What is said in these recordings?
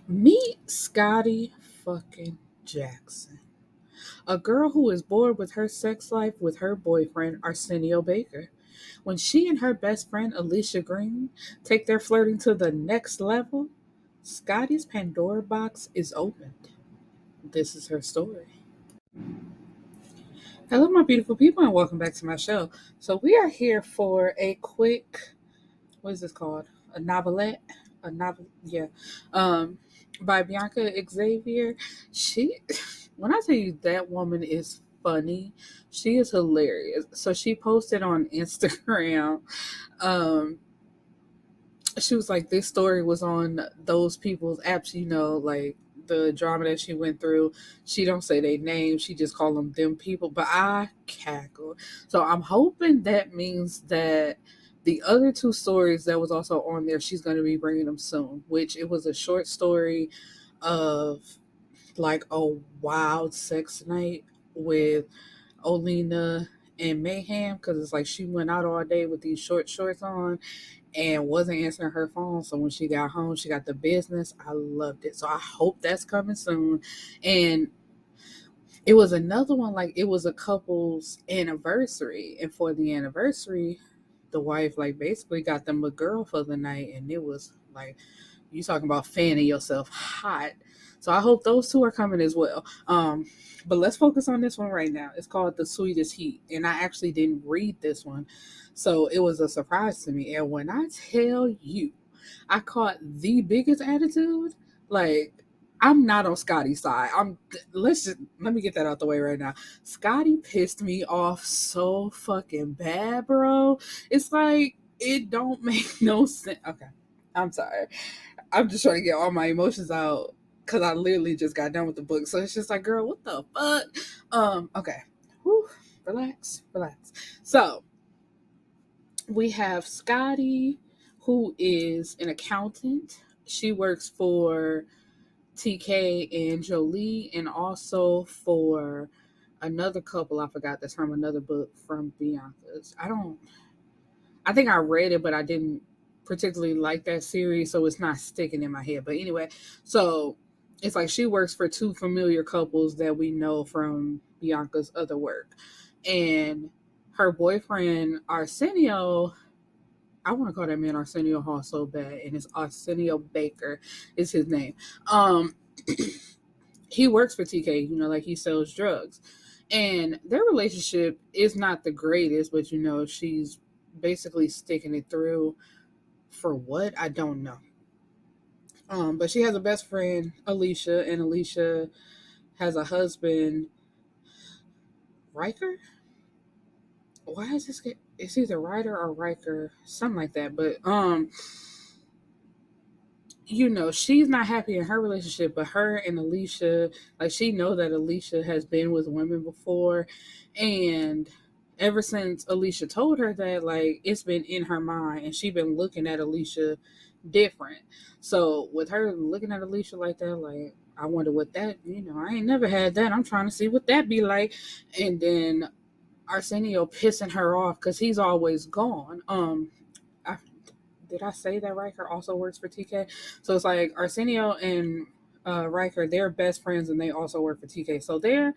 Meet Scottie fucking Jackson, a girl who is bored with her sex life with her boyfriend Arsenio Baker. When she and her best friend Alicia Green take their flirting to the next level, Scottie's Pandora box is opened. This is her story. Hello, my beautiful people, and welcome back to my show. So we are here for a quick, what is this called? A novelette, a novel, yeah, by Bianca Xaviera. She, when I tell you that woman is funny, she is hilarious. So she posted on Instagram. Um, she was like, this story was on those people's apps, like the drama that she went through. She don't say their name, she just call them people, but I cackle. So I'm hoping that means that the other two stories that was also on there, she's going to be bringing them soon, which it was a short story of like a wild sex night with Olena and Mayhem, because it's like she went out all day with these short shorts on and wasn't answering her phone. So when she got home, she got the business. I loved it. So I hope that's coming soon. And it was another one, like it was a couple's anniversary. And for the anniversary, the wife like basically got them a girl for the night. And it was like, you talking about fanning yourself hot. So I hope those two are coming as well. But let's focus on this one right now. It's called The Sweetest Heat. And I actually didn't read this one. So it was a surprise to me. And when I tell you, I caught the biggest attitude, like I'm not on Scottie's side. Let me get that out the way right now. Scottie pissed me off so fucking bad, bro. It's like it don't make no sense. Okay. I'm sorry. I'm just trying to get all my emotions out because I literally just got done with the book. So it's just like, girl, what the fuck? Okay. Whew. Relax, relax. So we have Scottie, who is an accountant. She works for TK and Jolie, and also for another couple I forgot that's from another book from Bianca's. I think I read it, but I didn't particularly like that series, so it's not sticking in my head. But anyway, so it's like she works for two familiar couples that we know from Bianca's other work. And her boyfriend, Arsenio, I want to call that man Arsenio Hall so bad, and it's Arsenio Baker is his name. Um, he works for TK, like he sells drugs. And their relationship is not the greatest, but she's basically sticking it through for what? I don't know. But she has a best friend, Alicia, and Alicia has a husband, Riker. Why is this? It's either Ryder or Riker, something like that. But she's not happy in her relationship, but her and Alicia, like she know that Alicia has been with women before, and ever since Alicia told her that, like it's been in her mind, and she been looking at Alicia different. So with her looking at Alicia like that, like I wonder what that, I ain't never had that. I'm trying to see what that be like, and then Arsenio pissing her off because he's always gone. I did I say that Riker also works for TK? So it's like Arsenio and Riker, they're best friends and they also work for TK. So they're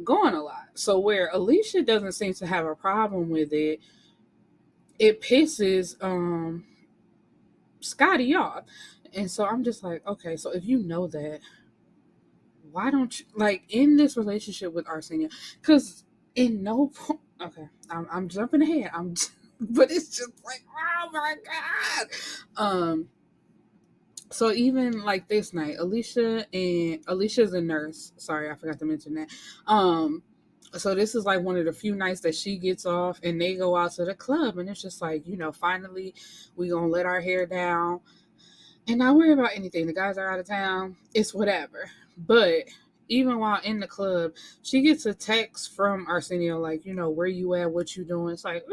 gone a lot. So where Alicia doesn't seem to have a problem with it, it pisses Scottie off. And so I'm just like, okay, so if you know that, why don't you like in this relationship with Arsenio? Because in no point, okay, I'm jumping ahead. But it's just like, oh my god. So even like this night, Alicia's a nurse. Sorry, I forgot to mention that. So this is like one of the few nights that she gets off, and they go out to the club, and it's just like, finally we gonna let our hair down and not worry about anything. The guys are out of town. It's whatever. But even while in the club, she gets a text from Arsenio, like, where you at, what you doing. It's like,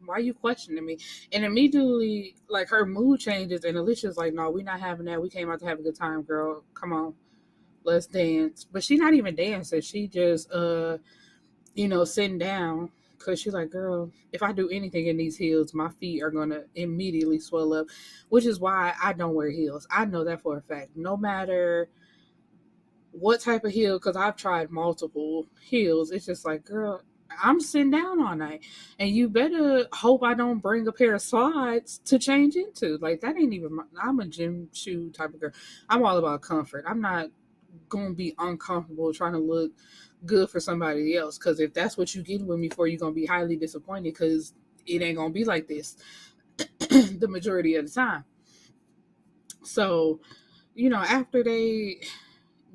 why are you questioning me? And immediately, like, her mood changes, and Alicia's like, no, we not having that. We came out to have a good time, girl. Come on, let's dance. But she not even dancing. She just, sitting down. because she's like, girl, if I do anything in these heels, my feet are going to immediately swell up, which is why I don't wear heels. I know that for a fact. No matter what type of heel, because I've tried multiple heels, it's just like, girl, I'm sitting down all night, and you better hope I don't bring a pair of slides to change into. Like, that ain't even I'm a gym shoe type of girl. I'm all about comfort. I'm not gonna be uncomfortable trying to look good for somebody else, because if that's what you get with me for, you're gonna be highly disappointed, because it ain't gonna be like this the majority of the time. So, after they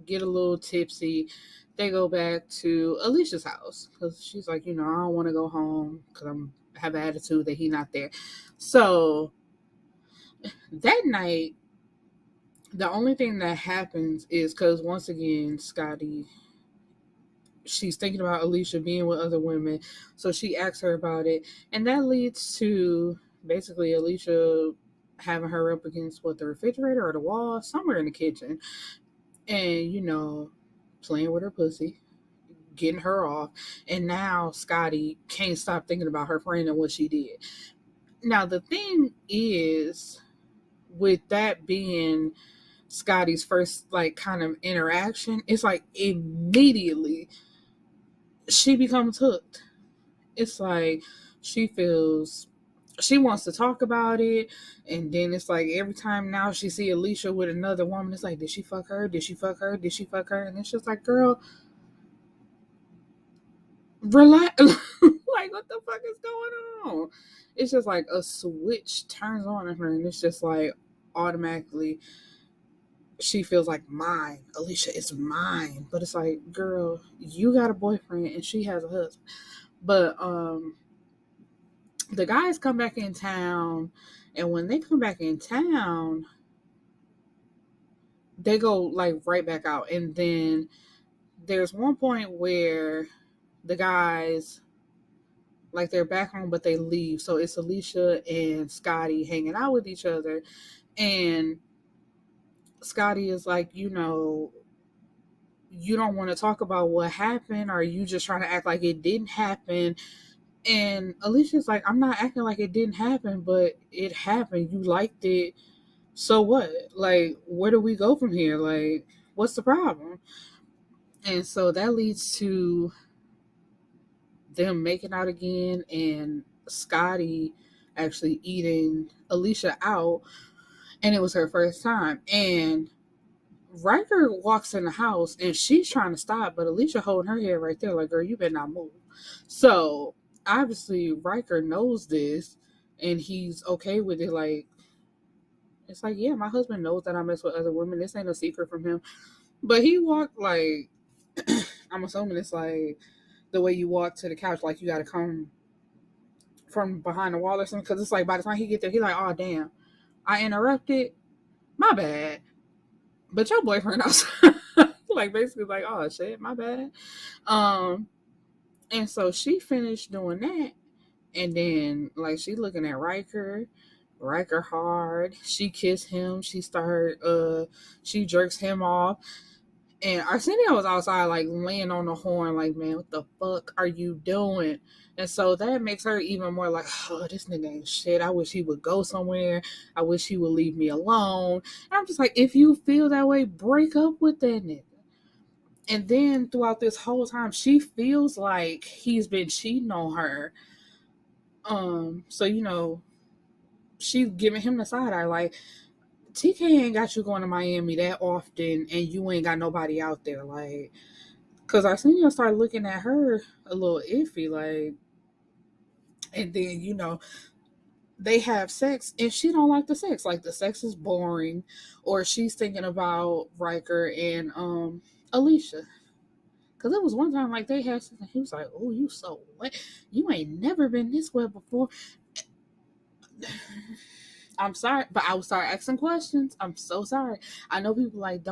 get a little tipsy, they go back to Alicia's house, because she's like, I don't want to go home because I have an attitude that he's not there. So that night, the only thing that happens is, because once again, Scottie, she's thinking about Alicia being with other women, so she asks her about it, and that leads to basically Alicia having her up against the refrigerator or the wall, somewhere in the kitchen, and playing with her pussy, getting her off, and now Scottie can't stop thinking about her friend and what she did. Now the thing is, with that being Scottie's first kind of interaction, it's like immediately she becomes hooked. It's like she wants to talk about it, and then it's like every time now she see Alicia with another woman, it's like, did she fuck her? Did she fuck her? Did she fuck her? And it's just like, girl, relax. Like, what the fuck is going on? It's just like a switch turns on in her, and it's just like automatically she feels like, mine, Alicia is mine. But it's like, girl, you got a boyfriend and she has a husband. But the guys come back in town, and when they come back in town, they go like right back out. And then there's one point where the guys, like, they're back home, but they leave. So it's Alicia and Scottie hanging out with each other. And Scottie is like, you don't want to talk about what happened, or you just trying to act like it didn't happen. And Alicia's like, I'm not acting like it didn't happen, but it happened. You liked it. So what? Like, where do we go from here? Like, what's the problem? And so that leads to them making out again, and Scottie actually eating Alicia out, and it was her first time. And Riker walks in the house, and she's trying to stop, but Alicia holding her head right there, like, girl, you better not move. So obviously Riker knows this, and he's okay with it. Like, it's like, yeah, my husband knows that I mess with other women. This ain't a secret from him. But he walked like, I'm assuming it's like the way you walk to the couch, like you got to come from behind the wall or something. Because it's like by the time he get there, he's like, oh damn, I interrupted. My bad. But your boyfriend outside, like, basically like, oh shit, my bad. And so she finished doing that, and then like she looking at Riker hard. She kissed him. She jerks him off. And Arsenio was outside, like, laying on the horn, like, man, what the fuck are you doing? And so that makes her even more like, oh, this nigga ain't shit. I wish he would go somewhere. I wish he would leave me alone. And I'm just like, if you feel that way, break up with that nigga. And then throughout this whole time, she feels like he's been cheating on her. So she's giving him the side eye, like, TK ain't got you going to Miami that often, and you ain't got nobody out there, like, because Arsenio started looking at her a little iffy, like, and then they have sex, and she don't like the sex, like the sex is boring, or she's thinking about Riker and Alicia. Because it was one time, like, they had something. He was like, oh, you so wet. You ain't never been this wet before. I'm sorry, but I will start asking questions. I'm so sorry. I know people like,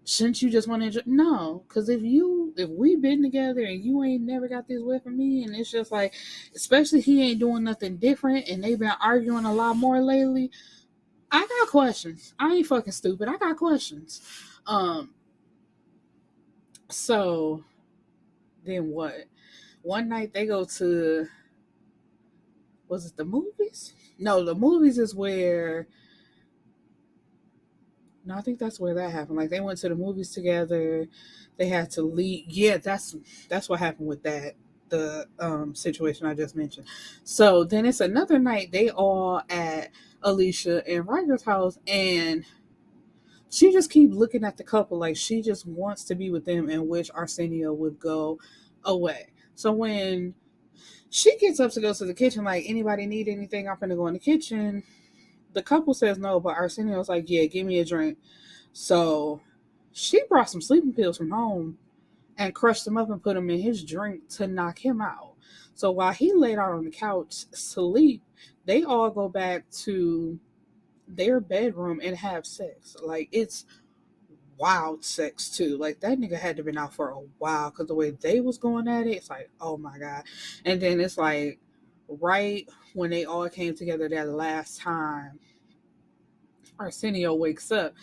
shouldn't you just want to enjoy? No, because if we been together and you ain't never got this wet from me, and it's just like, especially he ain't doing nothing different, and they've been arguing a lot more lately, I got questions. I ain't fucking stupid. I got questions. So then what? one night they go to, was it the movies? No, the movies is where, no, I think that's where that happened. Like they went to the movies together. They had to leave. Yeah, that's what happened with that. The situation I just mentioned. So then it's another night. They all at Alicia and Riker's house, and she just keep looking at the couple like she just wants to be with them, in which Arsenio would go away. So when she gets up to go to the kitchen, like, anybody need anything? I'm gonna go in the kitchen. The couple says no, but Arsenio's like, yeah, give me a drink. So she brought some sleeping pills from home and crushed them up and put them in his drink to knock him out. So while he laid out on the couch sleep, they all go back to their bedroom and have sex. Like, it's wild sex too. Like, that nigga had to been out for a while, because the way they was going at it, it's like, oh my god. And then it's like right when they all came together that last time, Arsenio wakes up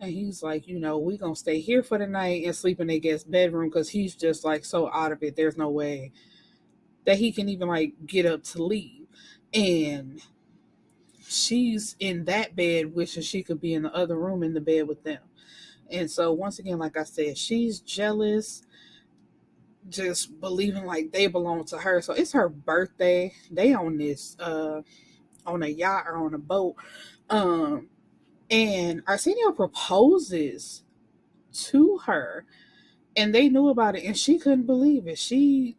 and he's like, we gonna stay here for the night and sleep in their guest bedroom, because he's just like so out of it. There's no way that he can even like get up to leave. And she's in that bed wishing she could be in the other room in the bed with them. And so once again, like I said, she's jealous, just believing like they belong to her. So it's her birthday. They on this on a yacht or on a boat. And Arsenio proposes to her, and they knew about it, and she couldn't believe it. She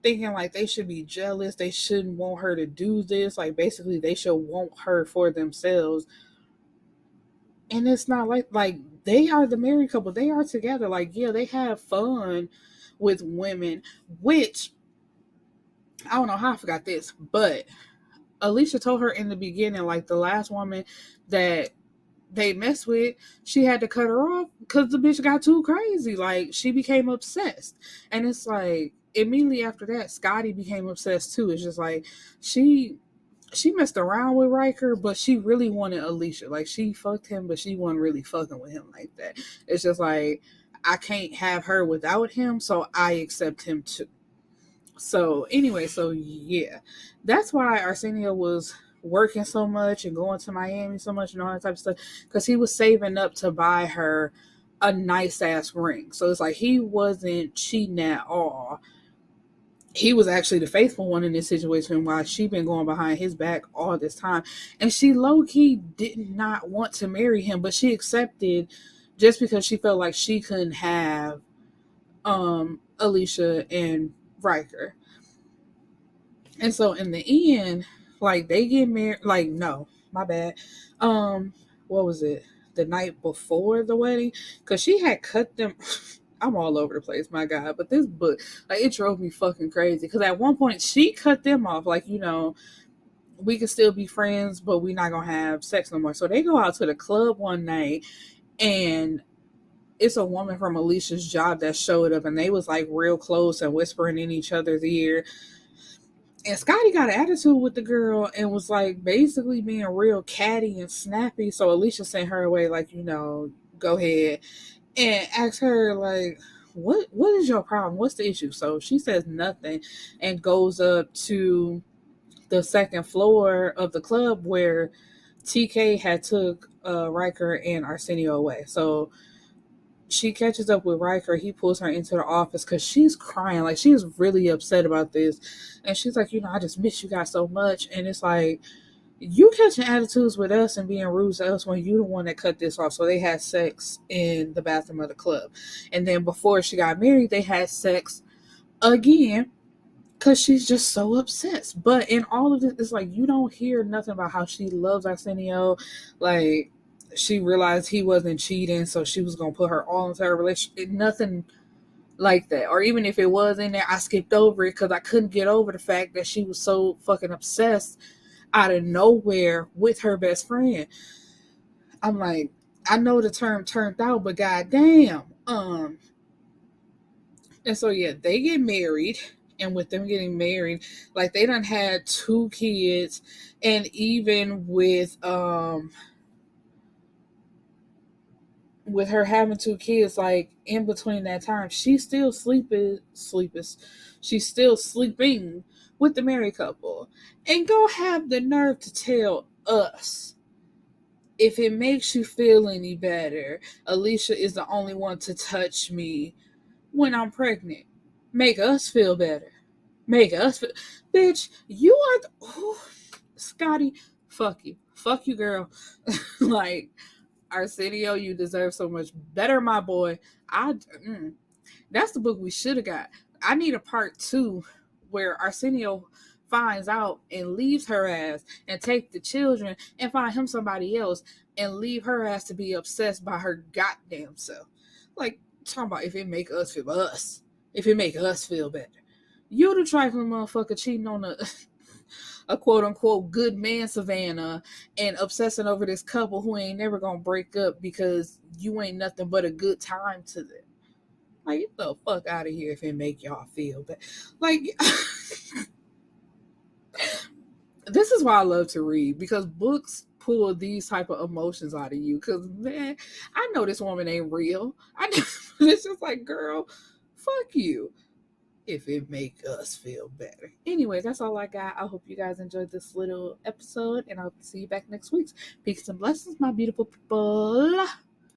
thinking like they should be jealous, they shouldn't want her to do this, like basically they should want her for themselves. And it's not like they are the married couple, they are together, like, yeah, they have fun with women, which I don't know how I forgot this, but Alicia told her in the beginning, like, the last woman that they messed with, she had to cut her off because the bitch got too crazy. Like, she became obsessed. And it's like, immediately after that, Scottie became obsessed too. It's just like, she messed around with Riker, but she really wanted Alicia. Like, she fucked him, but she wasn't really fucking with him like that. It's just like, I can't have her without him, so I accept him too. So anyway, so yeah, that's why Arsenio was working so much and going to Miami so much and all that type of stuff, because he was saving up to buy her a nice ass ring. So it's like he wasn't cheating at all. He was actually the faithful one in this situation, while she been going behind his back all this time. And she low key did not want to marry him, but she accepted just because she felt like she couldn't have Alicia and Riker. And so in the end, like, they get married. Like, no, my bad. What was it? The night before the wedding, because she had cut them. I'm all over the place, my God. But this book, like, it drove me fucking crazy. Because at one point she cut them off, like, we can still be friends, but we're not gonna have sex no more. So they go out to the club one night, and it's a woman from Alicia's job that showed up, and they was like real close and whispering in each other's ear. And Scottie got an attitude with the girl and was like basically being real catty and snappy. So Alicia sent her away, like, go ahead, and asked her, like, what is your problem? What's the issue? So she says nothing and goes up to the second floor of the club where TK had took Riker and Arsenio away. So she catches up with Riker. He pulls her into the office because she's crying. Like, she's really upset about this. And she's like, I just miss you guys so much. And it's like, you catching attitudes with us and being rude to us when you the one that cut this off. So they had sex in the bathroom of the club. And then before she got married, they had sex again because she's just so obsessed. But in all of this, it's like, you don't hear nothing about how she loves Arsenio. Like, she realized he wasn't cheating, so she was going to put her all into her relationship. Nothing like that. Or even if it was in there, I skipped over it because I couldn't get over the fact that she was so fucking obsessed out of nowhere with her best friend. I'm like, I know the term turned out, but goddamn. And so yeah, they get married. And with them getting married, like, they done had 2 kids. And even with with her having two kids, like in between that time, she's still she's still sleeping with the married couple. And go have the nerve to tell us, if it makes you feel any better, Alicia is the only one to touch me when I'm pregnant. Make us feel better. Make us feel. Bitch, you are Scottie, fuck you. Fuck you, girl. Like, Arsenio, you deserve so much better, my boy. That's the book we should have got. I need a part 2 where Arsenio finds out and leaves her ass and take the children and find him somebody else and leave her ass to be obsessed by her goddamn self. Like, talking about if it make us feel us. If it make us feel better. You the trifling motherfucker cheating on a quote unquote good man, Savannah, and obsessing over this couple who ain't never gonna break up because you ain't nothing but a good time to them. Like, get the fuck out of here if it make y'all feel bad. Like, this is why I love to read, because books pull these type of emotions out of you. Because, man, I know this woman ain't real. It's just like, girl, fuck you if it make us feel better. Anyway, that's all I got. I hope you guys enjoyed this little episode, and I'll see you back next week. Peace and blessings, my beautiful people.